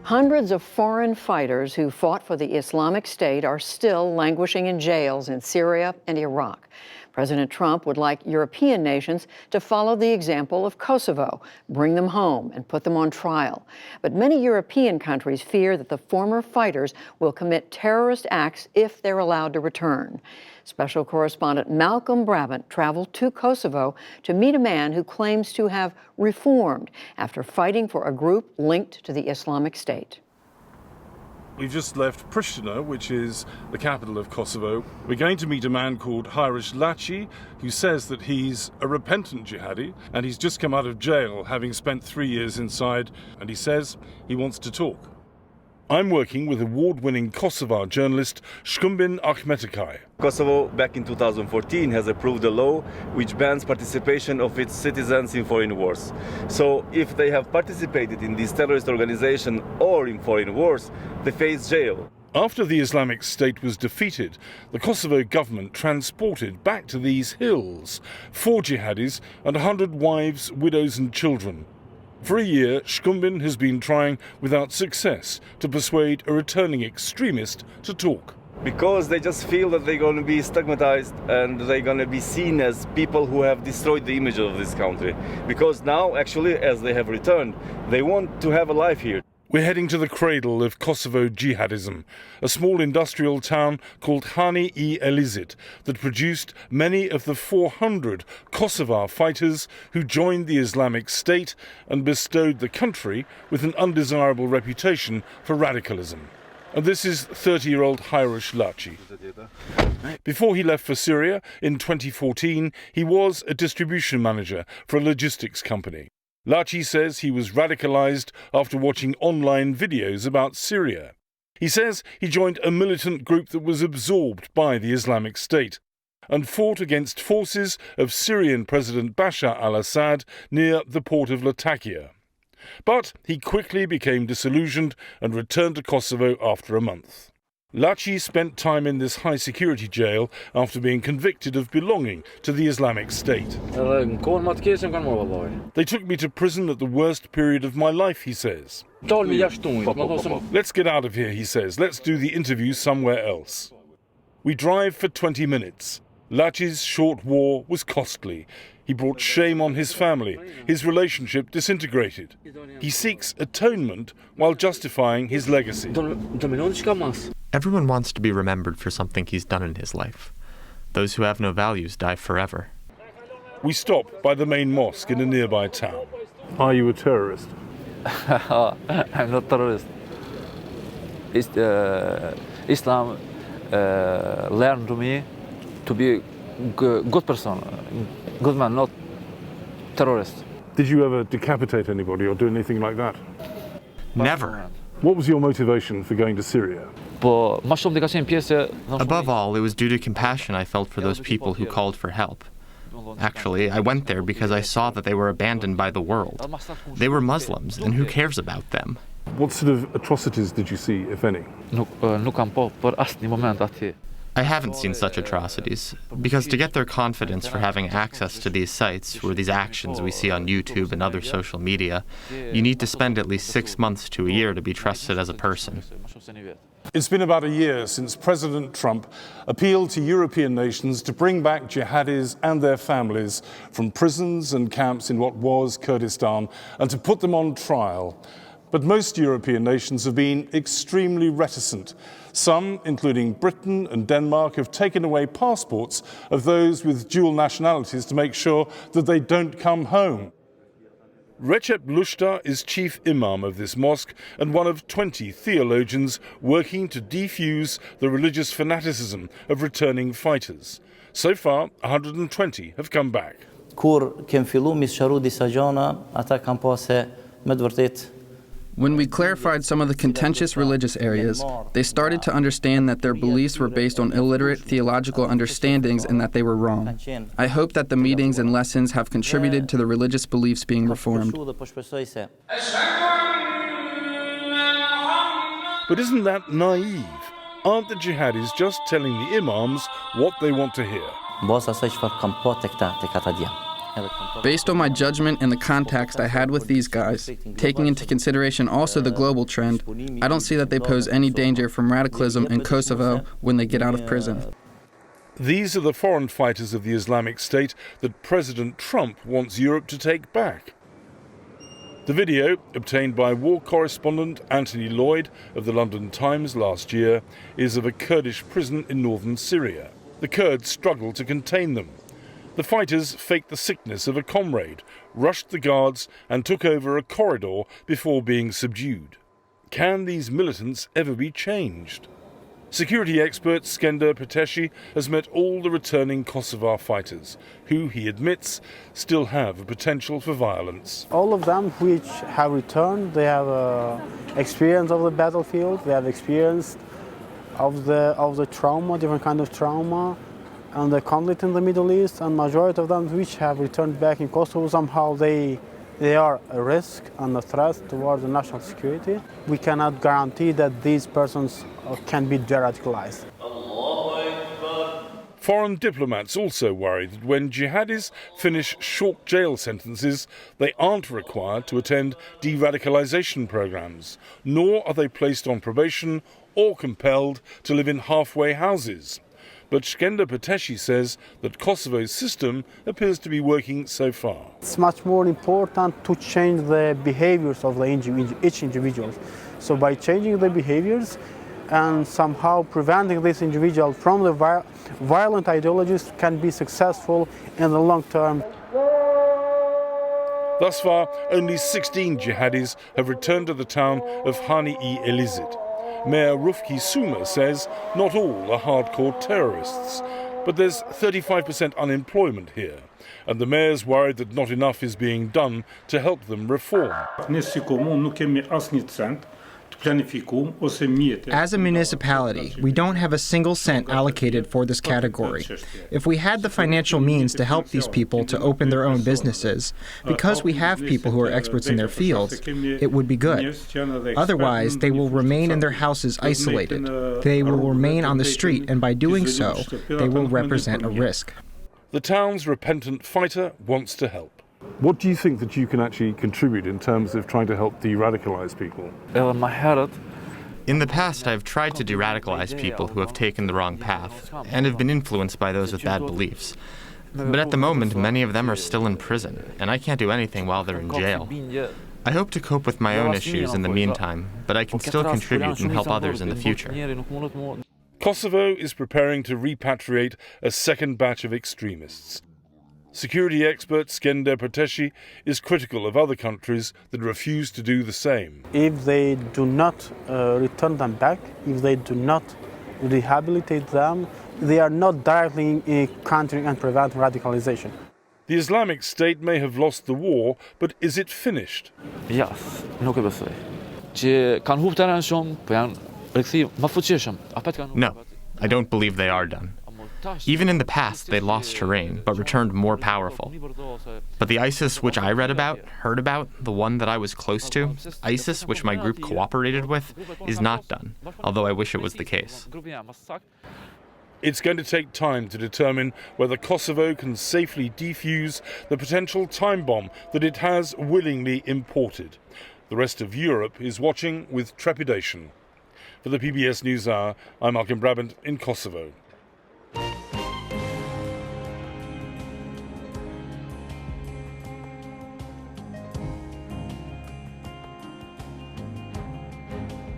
Hundreds of foreign fighters who fought for the Islamic State are still languishing in jails in Syria and Iraq. President Trump would like European nations to follow the example of Kosovo, bring them home and put them on trial. But many European countries fear that the former fighters will commit terrorist acts if they're allowed to return. Special correspondent Malcolm Brabant traveled to Kosovo to meet a man who claims to have reformed after fighting for a group linked to the Islamic State. We've just left Pristina, which is the capital of Kosovo. We're going to meet a man called Hajris Laci, who says that he's a repentant jihadi, and he's just come out of jail, having spent 3 years inside, and he says he wants to talk. I'm working with award-winning Kosovar journalist Shkumbin Ahmetakay. Kosovo, back in 2014, has approved a law which bans participation of its citizens in foreign wars. So if they have participated in this terrorist organization or in foreign wars, they face jail. After the Islamic State was defeated, the Kosovo government transported back to these hills 4 jihadis and 100 wives, widows and children. For a year, Shkumbin has been trying without success to persuade a returning extremist to talk. Because they just feel that they're going to be stigmatized and they're going to be seen as people who have destroyed the image of this country. Because now, actually, as they have returned, they want to have a life here. We're heading to the cradle of Kosovo jihadism, a small industrial town called Hani-i-Elizit that produced many of the 400 Kosovar fighters who joined the Islamic State and bestowed the country with an undesirable reputation for radicalism. And this is 30-year-old Hajris Laci. Before he left for Syria in 2014, he was a distribution manager for a logistics company. Laci says he was radicalized after watching online videos about Syria. He says he joined a militant group that was absorbed by the Islamic State and fought against forces of Syrian President Bashar al-Assad near the port of Latakia. But he quickly became disillusioned and returned to Kosovo after a month. Laci spent time in this high-security jail after being convicted of belonging to the Islamic State. They took me to prison at the worst period of my life, he says. Let's get out of here, he says. Let's do the interview somewhere else. We drive for 20 minutes. Laci's short war was costly. He brought shame on his family. His relationship disintegrated. He seeks atonement while justifying his legacy. Everyone wants to be remembered for something he's done in his life. Those who have no values die forever. We stop by the main mosque in a nearby town. Are you a terrorist? I'm not terrorist. Islam learned to me to be a good person, good man, not terrorist. Did you ever decapitate anybody or do anything like that? Never. What was your motivation for going to Syria? Above all, it was due to compassion I felt for those people who called for help. Actually, I went there because I saw that they were abandoned by the world. They were Muslims, and who cares about them? What sort of atrocities did you see, if any? I haven't seen such atrocities, because to get their confidence for having access to these sites, or these actions we see on YouTube and other social media, you need to spend at least 6 months to a year to be trusted as a person. It's been about a year since President Trump appealed to European nations to bring back jihadis and their families from prisons and camps in what was Kurdistan and to put them on trial. But most European nations have been extremely reticent. Some, including Britain and Denmark, have taken away passports of those with dual nationalities to make sure that they don't come home. Recep Lushta is chief imam of this mosque and one of 20 theologians working to defuse the religious fanaticism of returning fighters. So far, 120 have come back. When we clarified some of the contentious religious areas, they started to understand that their beliefs were based on illiterate theological understandings and that they were wrong. I hope that the meetings and lessons have contributed to the religious beliefs being reformed. But isn't that naive? Aren't the jihadis just telling the imams what they want to hear? Based on my judgment and the context I had with these guys, taking into consideration also the global trend, I don't see that they pose any danger from radicalism in Kosovo when they get out of prison. These are the foreign fighters of the Islamic State that President Trump wants Europe to take back. The video, obtained by war correspondent Anthony Lloyd of the London Times last year, is of a Kurdish prison in northern Syria. The Kurds struggle to contain them. The fighters faked the sickness of a comrade, rushed the guards and took over a corridor before being subdued. Can these militants ever be changed? Security expert Skender Peteshi has met all the returning Kosovar fighters, who, he admits, still have a potential for violence. All of them which have returned, they have experience of the battlefield, they have experience of the trauma, different kind of trauma, and the conflict in the Middle East, and majority of them which have returned back in Kosovo, somehow they are a risk and a threat towards the national security. We cannot guarantee that these persons can be de-radicalized. Foreign diplomats also worry that when jihadis finish short jail sentences, they aren't required to attend de-radicalization programs, nor are they placed on probation or compelled to live in halfway houses. But Skender Peteshi says that Kosovo's system appears to be working so far. It's much more important to change the behaviors of each individual. So by changing the behaviors and somehow preventing this individual from the violent ideologies can be successful in the long term. Thus far, only 16 jihadis have returned to the town of Hani-e-Elizit. Mayor Rufki Suma says not all are hardcore terrorists, but there's 35% unemployment here, and the mayor's worried that not enough is being done to help them reform. As a municipality, we don't have a single cent allocated for this category. If we had the financial means to help these people to open their own businesses, because we have people who are experts in their fields, it would be good. Otherwise, they will remain in their houses isolated. They will remain on the street, and by doing so, they will represent a risk. The town's repentant fighter wants to help. What do you think that you can actually contribute in terms of trying to help de-radicalize people? In the past, I've tried to de-radicalize people who have taken the wrong path and have been influenced by those with bad beliefs. But at the moment, many of them are still in prison, and I can't do anything while they're in jail. I hope to cope with my own issues in the meantime, but I can still contribute and help others in the future. Kosovo is preparing to repatriate a second batch of extremists. Security expert Skender Peteshi is critical of other countries that refuse to do the same. If they do not return them back, if they do not rehabilitate them, they are not directly countering and preventing radicalization. The Islamic State may have lost the war, but is it finished? Yes, no. I don't believe they are done. Even in the past, they lost terrain, but returned more powerful. But the ISIS which I heard about, the one that I was close to, ISIS which my group cooperated with, is not done, although I wish it was the case. It's going to take time to determine whether Kosovo can safely defuse the potential time bomb that it has willingly imported. The rest of Europe is watching with trepidation. For the PBS NewsHour, I'm Malcolm Brabant in Kosovo.